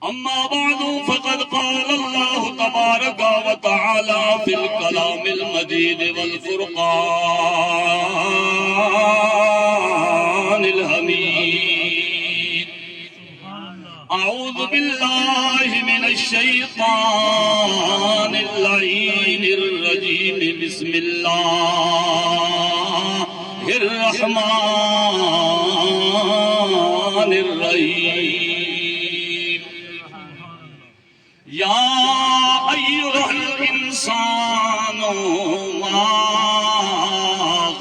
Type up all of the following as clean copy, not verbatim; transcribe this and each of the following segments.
أما بعد فقد قال الله تبارك وتعالى في الكلام المجيد والفرقان الحميد. أعوذ بالله من الشيطان اللعين الرجيم. بسم الله الرحمن الرحيم. يا أيها الإنسان ما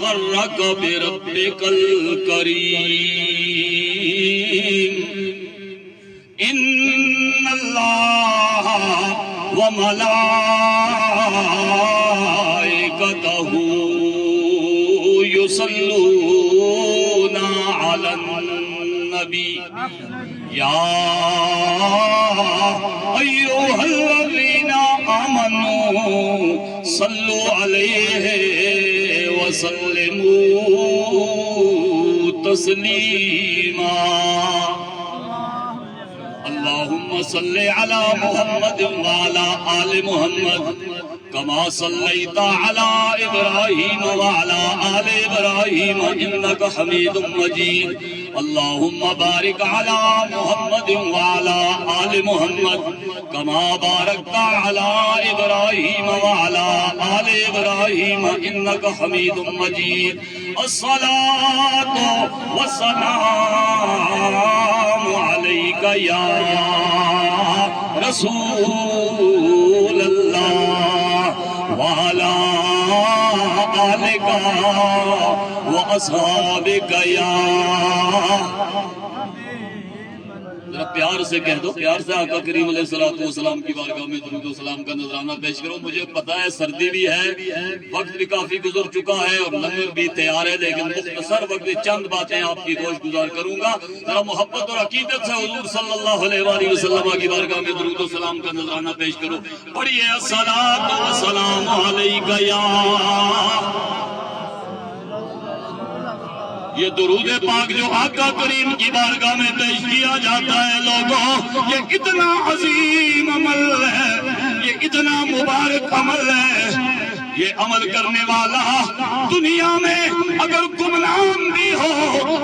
غرك بربك الكريم. إن الله وملائكته يصلون على النبي يا أيها الذين آمنوا صلوا عليه وسلموا تسليما. اللهم صل على محمد وعلى آل محمد كما صليت على إبراهيم وعلى آل إبراهيم إنك حميد مجيد. اللهم بارك على محمد وعلى آل محمد كما باركت على إبراهيم وعلى آل إبراهيم إنك حميد مجيد. الصلاة والسلام عليك يا رسول الله وعلى آلك وأصحابك يا. ذرا پیار سے کہہ دو، پیار سے آقا کریم علیہ السلام کی بارگاہ میں درود و سلام کا نذرانہ پیش کرو. مجھے پتا ہے سردی بھی ہے، وقت بھی کافی گزر چکا ہے اور لنگر بھی تیار ہے، لیکن مختصر وقت چند باتیں آپ کی گوش گزار کروں گا. ذرا محبت اور عقیدت سے حضور صلی اللہ علیہ وآلہ وسلم کی بارگاہ میں درود و سلام کا نذرانہ پیش کرو. پڑھیے الصلاۃ والسلام علیک یا. یہ درود پاک جو آقا کریم کی بارگاہ میں پیش کیا جاتا ہے لوگوں، یہ اتنا عظیم عمل ہے، یہ اتنا مبارک عمل ہے. یہ عمل کرنے والا دنیا میں اگر گمنام بھی ہو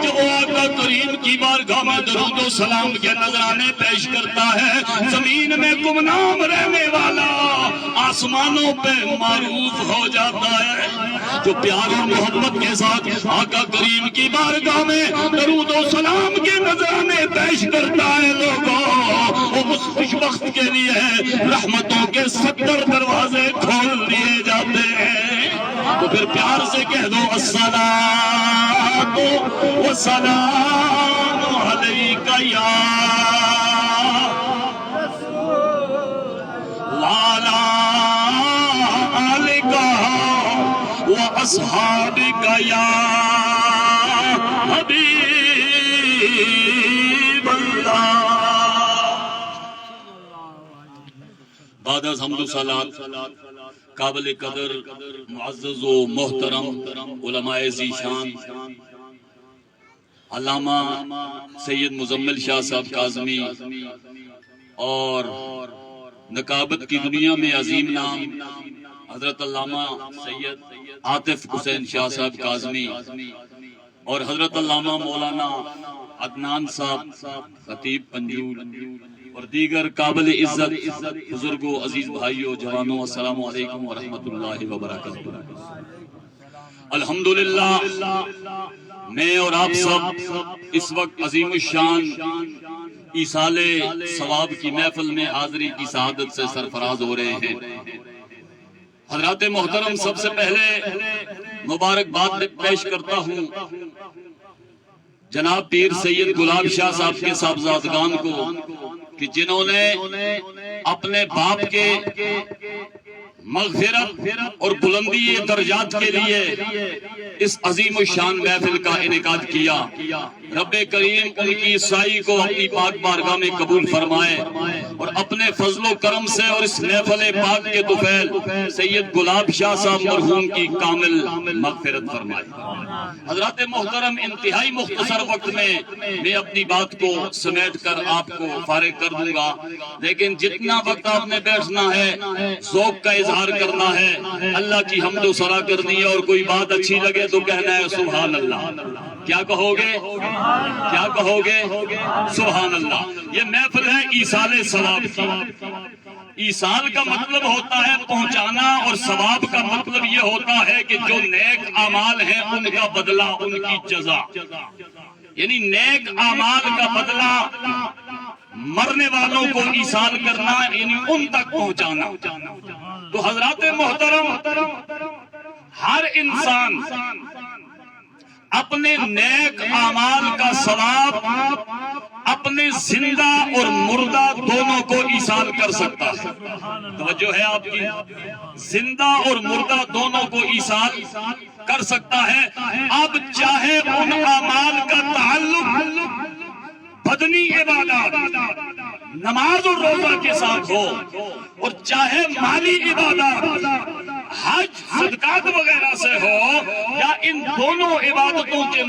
کہ وہ آقا کریم کی بارگاہ میں درود و سلام کے نذرانے پیش کرتا ہے، زمین میں گمنام رہنے والا آسمانوں پہ معروف ہو جاتا ہے. جو پیار اور محبت کے ساتھ آقا کریم کی بارگاہ میں درود و سلام کے نذرانے پیش کرتا ہے لوگوں، وہ اس خوش وقت کے لیے رحمتوں کے 70 دروازے کھول دیے جاتے ہیں. تو پھر پیار سے کہہ دو الصلاۃ والسلام علیک یا وعلی آلک وأصحابك يا حبيب الله. بعد از حمد و صلات قابل قدر معزز و محترم علماء ذیشان علامہ سید مزمل شاہ صاحب کاظمی اور نقابت کی دنیا میں عظیم نام حضرت علامہ سید عاطف حسین شاہ صاحب کاظمی اور حضرت علامہ مولانا عدنان صاحب خطیب پنجول اور دیگر قابل عزت بزرگوں، عزیز بھائیوں، جوانوں، السلام علیکم ورحمۃ اللہ وبرکاتہ. الحمدللہ میں اور آپ سب اس وقت عظیم الشان ایصال ثواب کی محفل میں حاضری کی سعادت سے سرفراز ہو رہے ہیں. حضرات محترم، سب سے پہلے مبارکباد پیش کرتا ہوں جناب پیر سید گلاب شاہ صاحب کے صاحبزادگان کو کہ جنہوں نے اپنے باپ کے مغفرت اور بلندی درجات کے لیے اس عظیم الشان محفل کا انعقاد کیا. رب کریم ان کی سائی کو اپنی پاک بارگاہ میں قبول فرمائے اور اپنے فضل و کرم سے اور اس محفل پاک کے طفیل سید گلاب شاہ صاحب مرحوم کی کامل مغفرت فرمائے۔ حضرات محترم، انتہائی مختصر وقت میں اپنی بات کو سمیٹ کر آپ کو فارغ کر دوں گا، لیکن جتنا وقت آپ نے بیٹھنا ہے ذوق کا اظہار کرنا ہے، اللہ کی حمد و ثنا کرنی ہے، اور کوئی بات اچھی لگے تو کہنا ہے سبحان اللہ۔ کیا کہو گے؟ کیا کہو گے؟ سبحان اللہ۔ یہ محفل ہے ایصال ثواب کی۔ ایصال کا مطلب ہوتا ہے پہنچانا، اور ثواب کا مطلب یہ ہوتا ہے کہ جو نیک اعمال ہیں ان کا بدلہ، ان کی جزا، یعنی نیک اعمال کا بدلہ مرنے والوں کو ایصال کرنا، یعنی ان تک پہنچانا۔ تو حضرات محترم، ہر انسان اپنے نیک اعمال کا ثواب اپنے زندہ اور مردہ دونوں کو ایصال کر سکتا ہے۔ توجہ ہے آپ کی؟ زندہ اور مردہ دونوں کو ایصال کر سکتا ہے۔ اب چاہے ان اعمال کا تعلق بدنی عبادات نماز اور روزہ کے ساتھ ہو، اور چاہے مالی عبادات حج صدقات وغیرہ سے ہو، یا ان دونوں عبادتوں کے